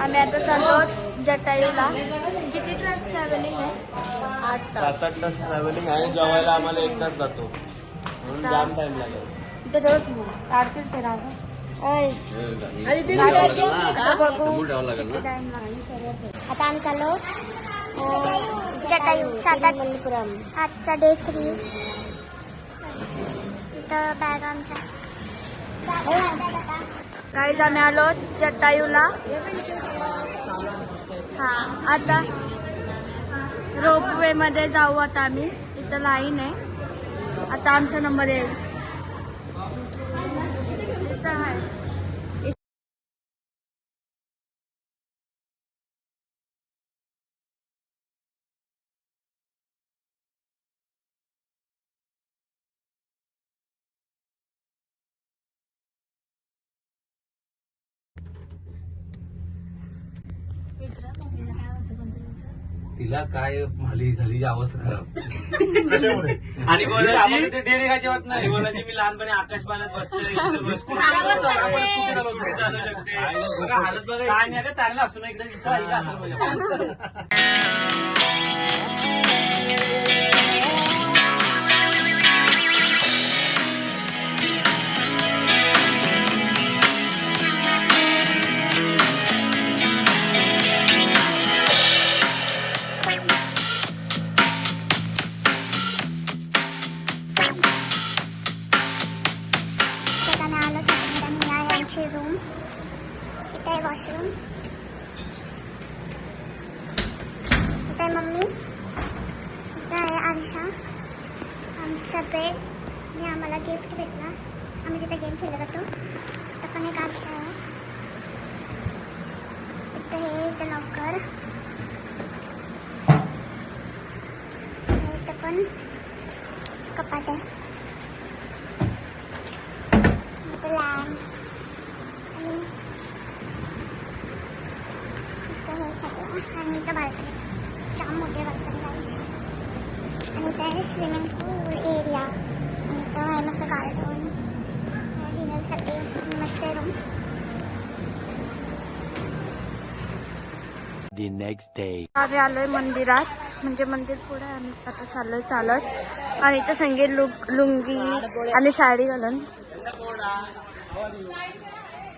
आम्ही आता चाललो जटायूला. किती तास ट्रॅव्हलिंग आहे? 7-8 तास ट्रॅव्हलिंग आहे. जेवायला आम्हाला 1 तास जातो म्हणून जाम टाइम लागेल. काढतील ते राग. आता आम्ही चाललो जटायू 7-8 मल्लीपुरम. आजचा डे 3. इथं बॅग आमच्या. गाईज आम्ही आलो जटायूला. हा आता रोपवे मध्ये जाऊ. आता आम्ही इथं लाईन आहे. आता आमचा नंबर येईल. इथं आहे. तिला काय झाली झाली अवस्था खराब. आणि बोलायची डेअरी काय जेवत नाही. बोलायची मी लहानपणी आकाश पाण्यात बसते हालत बघा. काय नाही का तारेला असतो ना इकडे. रूम. इथे आहे वॉशरूम. इथे आहे मम्मी. इथे आहे आरशा. आम्ही सगळे आम्हाला गिफ्ट भेटला. आम्ही तिथे गेम खेळत होतो. इथं पण एक आरशा आहे. इथं लॉकर. इथं पण कपाट आहे. इथं लॅम्प. हे सगळं. आणि इथं बाल्कनी. जाम मोठे बाल्कनी गाईस. आणि इथं आहे स्विमिंग पूल एरिया. आणि इथं आहे मस्त गार्डन. डिनरसाठी मस्त रूम. आम्ही आलोय मंदिरात. म्हणजे मंदिर पुढे आम्ही आता चाललोय चालत. आणि इथं संगीत लुंगी आणि साडी घालून.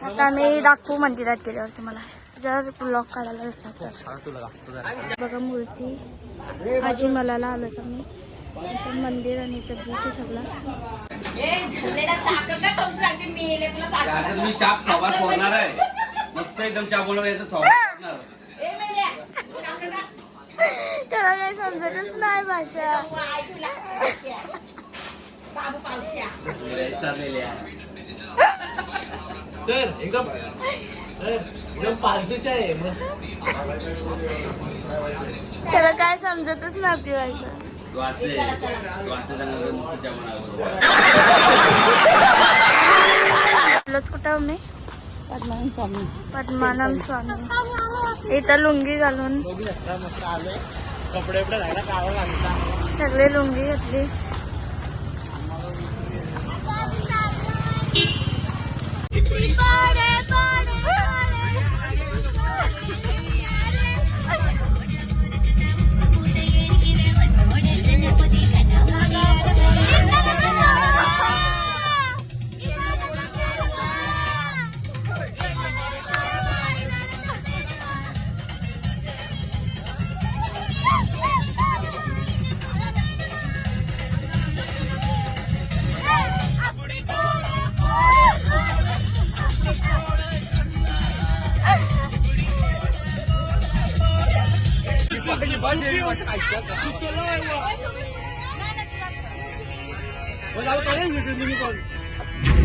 आता आम्ही दाखवू मंदिरात गेल्यावर तुम्हाला. जर ब्लॉग काढायला भेटला तर. बघा मूर्ती. आजी मलाला आलो तर मी. इथं मंदिर आणि इथं बीच आहे सगळं. तुम्ही शाप सवार होणार आहे. मस्त एकदम चहा बोलवायचं सवार. त्याला काही समजतच नाही भाषा. सर एकदम फालतूच्या आहे मस्त. त्याला काय समजतच नाही आपली भाषा. कुठं मी पद्मानंद स्वामी. इथं लुंगी घालून कपडे सगळे लुंगी घेतली.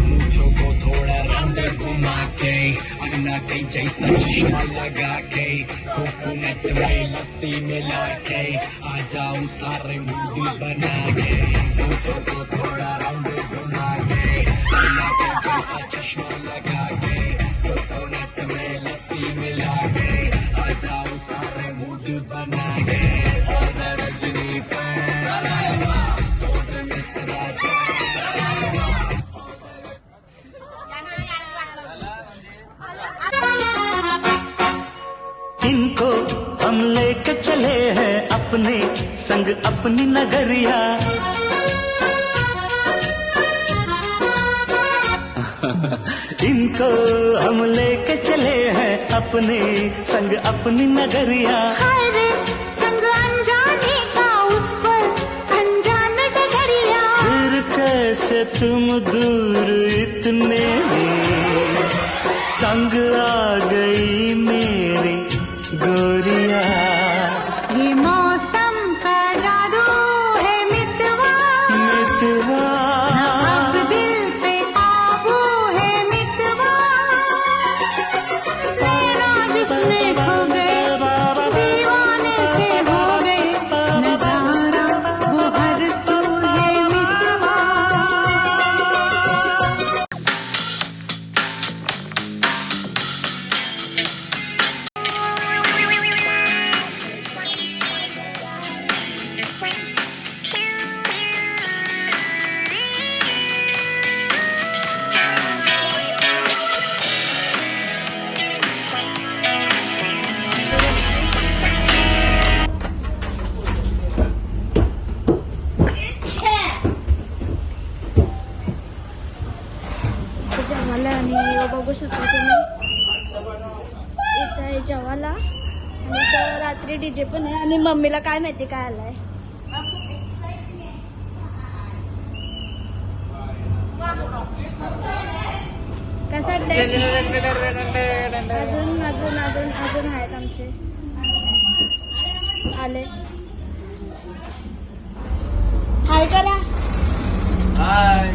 मुझको को थोड़ा राउंड घुमा के अन्ना के जैसा चश्मा लगा के कोकोनट में लस्सी मिला के आ जाऊं सारे मूडी बना के मुझको को थोड़ा राउंड घुमा के अन्ना के जैसा चश्मा लगा के कोकोनट में लस्सी मिला के आ जाऊं सारे मूड बना के और रजनी हम लेके चले हैं अपने संग अपनी नगरिया। इनको हम लेके चले हैं अपने संग अपनी नगरिया। हाय रे संग अनजाने का उस पर अनजान डगरिया। फिर कैसे तुम दूर इतने में संग आ गई मेरी गोरिया। ये मौसम का जादू है मितवा, मितवा अब दिल पे काबू है मितवा। तेरा जिसमें खो गए दीवाने से हो गए, नजारा वो हर सू है मितवा। जेवायला आणि बघू शकता तुम्ही इथं आहे जेवायला आणि इथं रात्री डीजे पण आहे आणि मम्मीला काय माहिती काय आलंय. कसं वाटतंय? अजून अजून अजून अजून आहेत आमचे आले. हाय करा. हाय.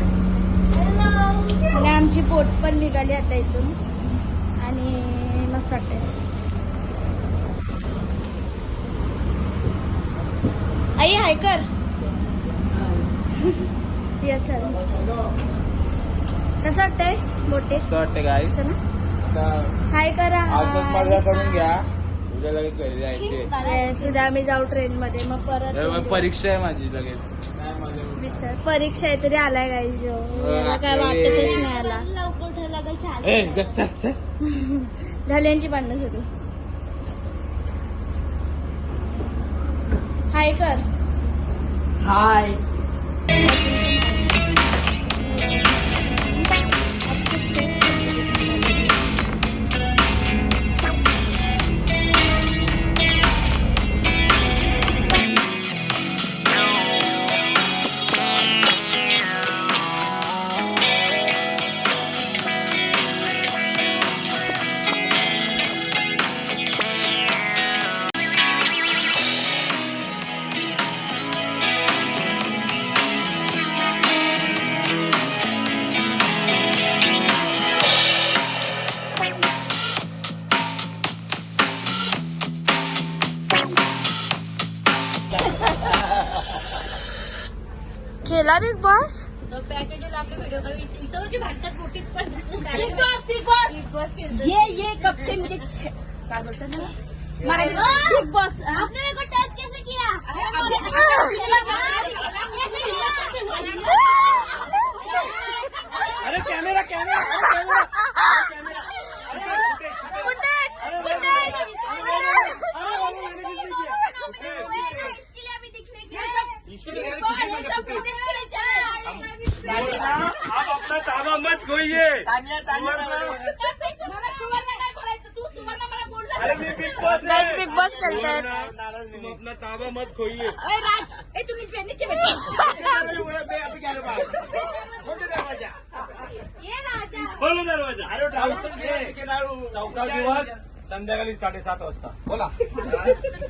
आणि आमची पोट पण निघाली आता इथून आणि मस्त वाटतंय. आई हाय कर. Yes sir. कसं वाटतंय मोठे? वाटते काय हाय करा. आजच मजा करून घ्या, उद्या लगेच घरी जायचे. Yes, उद्या आम्ही जाऊ ट्रेन मध्ये मग परत परीक्षा आहे माझी लगेच. विचार परीक्षा आहे तरी आलाय काही जो काय वाटतच नाही आला. लवकर उठायला लागेल. झाली यांची भांडणं सुरू. हाय कर. हाय. खेळला बिग बॉस. ये कब से मुझे क्या बोलते हैं बिग बॉस. आपने मेरे को टच कैसे किया? अरे कॅमेरा कॅमेरा आप अपना ताबा मत खोइए. अरे मी Bigg Boss Guys, Bigg Boss खेळतायत. तुम अपना ताबा मत खोइए. राज ए तुम्ही पेनीचे बोलो दरवाजा. अरे चौथा दिवस संध्याकाळी 7:30 वाजता. बोला.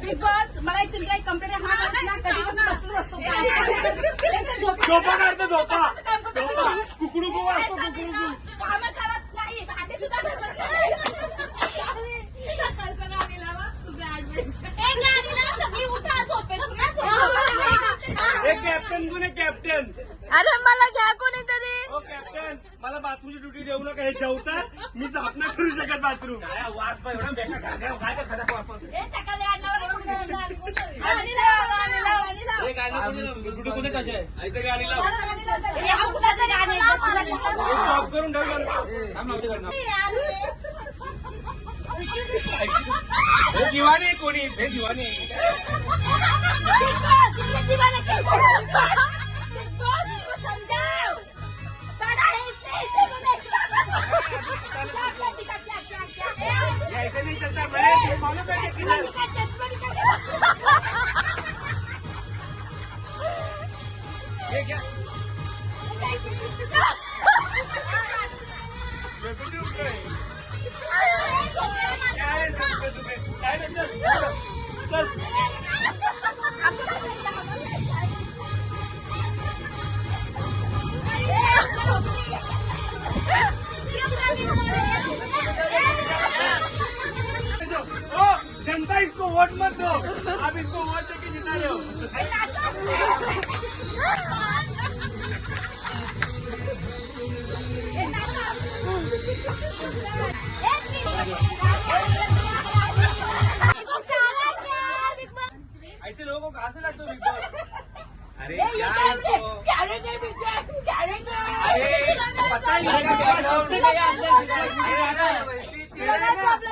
बिग बॉस मला एक तुमचा एक कंप्लेंट आहे. हा ना कधी बसून असतो झोपा काढतो झोपा. कुकडू गो असतो कुकडू. काम करत नाही, भांडी सुद्धा घासत नाही. सकाळचं गाणी लावा तुझे गाणी लावा सगळी उठा झोपेल कॅप्टन कोण आहे कॅप्टन? अरे मला घ्या कोणीतरी. हो कॅप्टन मला बाथरूमची ड्युटी देऊ नका. हे जेवतात मी साफ नाही करू शकत बाथरूम. वास पाय एवढा बेकार काय सकाळी आणल्यावर गाणी ड्युटी कोणी टाकाय इथे गाणी लाव. स्टॉप करून ठेव. दिवाने कोणी हे दिवाने ऐसे नहीं चलता मैं मालूम है कि ये क्या जनता इसको वोट मत दो, आप इसको वोट देके जिता रहे हो। ऐसे लोगों को कहाँ से लाते हो बिग बॉस? अरे क्या है तो? अरे पता ही नहीं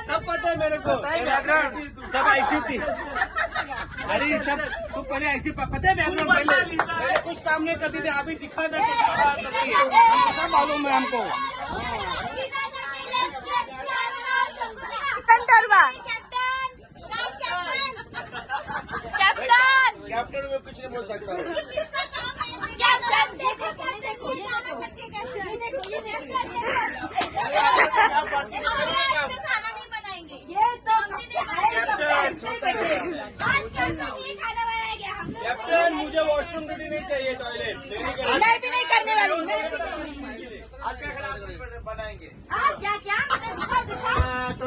सब पता है मेरे को, सब ऐसी थी। अरे सब तो पहले ऐसी पता है बैकग्राउंड पहले कुछ काम नहीं करती थी, अभी दिखा दे सब मालूम है हमको। कैप्टन में कुछ नहीं बोल सकता हूँ। खाना नहीं बनाएंगे ये तो कैप्टन मुझे वॉशरूम ड्यूटी नहीं चाहिए, टॉयलेट मैं भी नहीं करने वाली हूँ। आज क्या खाना बनाएंगे? क्या क्या दिखा दिखा तो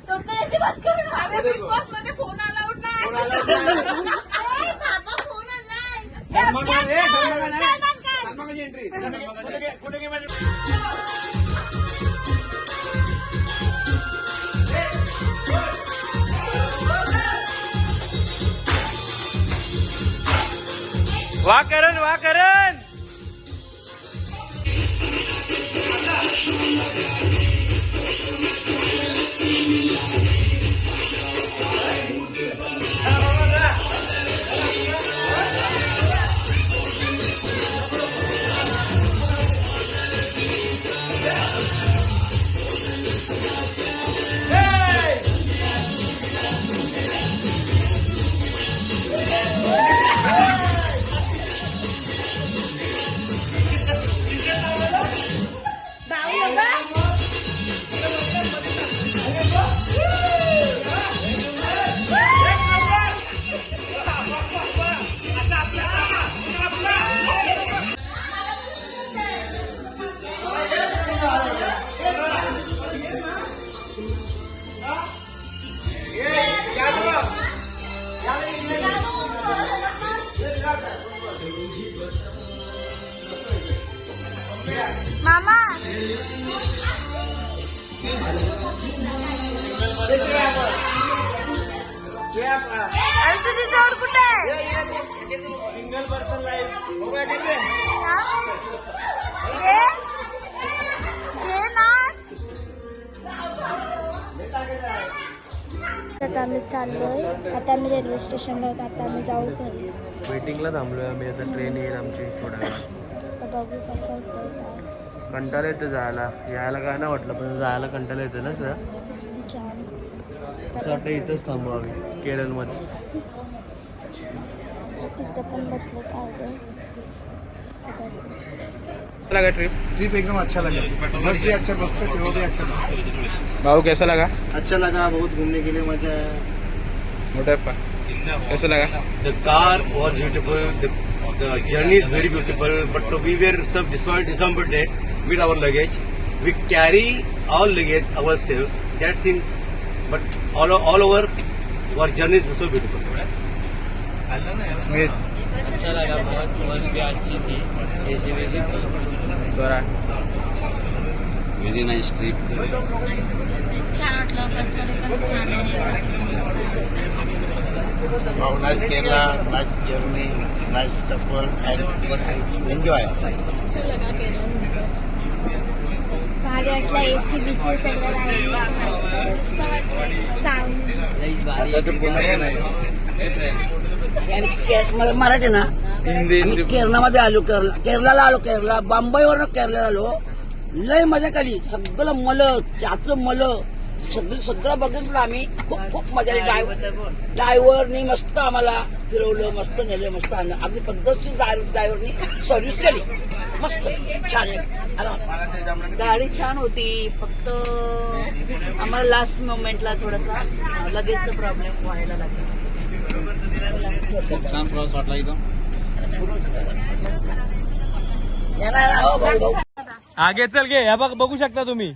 तो ऐसी बात कर हमें बिग बॉस मध्ये फोन आला उठणार एंट्री कुठे वा करण मामा अरे तुझी जोड कुठे आहे? सिंगल पर्सन लाईफ हा? घे नाच. आता आम्ही चाललोय, आता आम्ही रेल्वे स्टेशनला होतो, आता आम्ही जाऊ घरी. वेटिंगला थांबलोय आम्ही, आता ट्रेन येईल आमची थोड्या वेळात. आता बघू कसं होतं काय. कंटाळा येतं जायला, यायला काय नाही वाटलं पण जायला कंटाळा येतं ना सर. जाम. असं वाटतं इथंच थांबू आम्ही केरळमध्ये. तिथं पण बसलो काय लगा ट्रिप एकदम अच्छा लगा, बस भी अच्छा, बस का चलो भी अच्छा लगा। भाऊ कैसा लगा? अच्छा लगा, बहुत घूमने के लिए मजा है। मोटप्पा कैसा लगा? The car was beautiful. The journey is very beautiful. But we were some disappointed with our luggage. We carry all luggage ourselves. That things, but all over our journey is so beautiful. Smith अच्छा लगा बहुत, बस भी अच्छी थी, AC वैसी Swara Very nice trip. छान वाटलं, बसमध्ये पण छान आहे. Nice Kerala, nice journey, nice couple end enjoy. अच्छा लगा केरला. भारी वाटलं एसी बीसी सगळं मला मराठी ना आम्ही केरळामध्ये आलो. केरळाला आलो. बंबईवरनं केरळाला आलो. लय मजा केली. सगळं त्याचं सगळं बघितलं आम्ही. खूप मजा आली. ड्रायव्हरनी मस्त आम्हाला फिरवलं, मस्त नेलं, मस्त आणलं. अगदी पद्धतशीर ड्रायव्हरनी सर्व्हिस केली. मस्त छान आहे. गाडी छान होती. फक्त आम्हाला लास्ट मोमेंटला थोडासा लगेच प्रॉब्लेम व्हायला लागला. खूप छान प्रवास वाटला इथं. आगे चल गे. हे बघ, बघू शकता तुम्ही.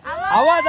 आवाज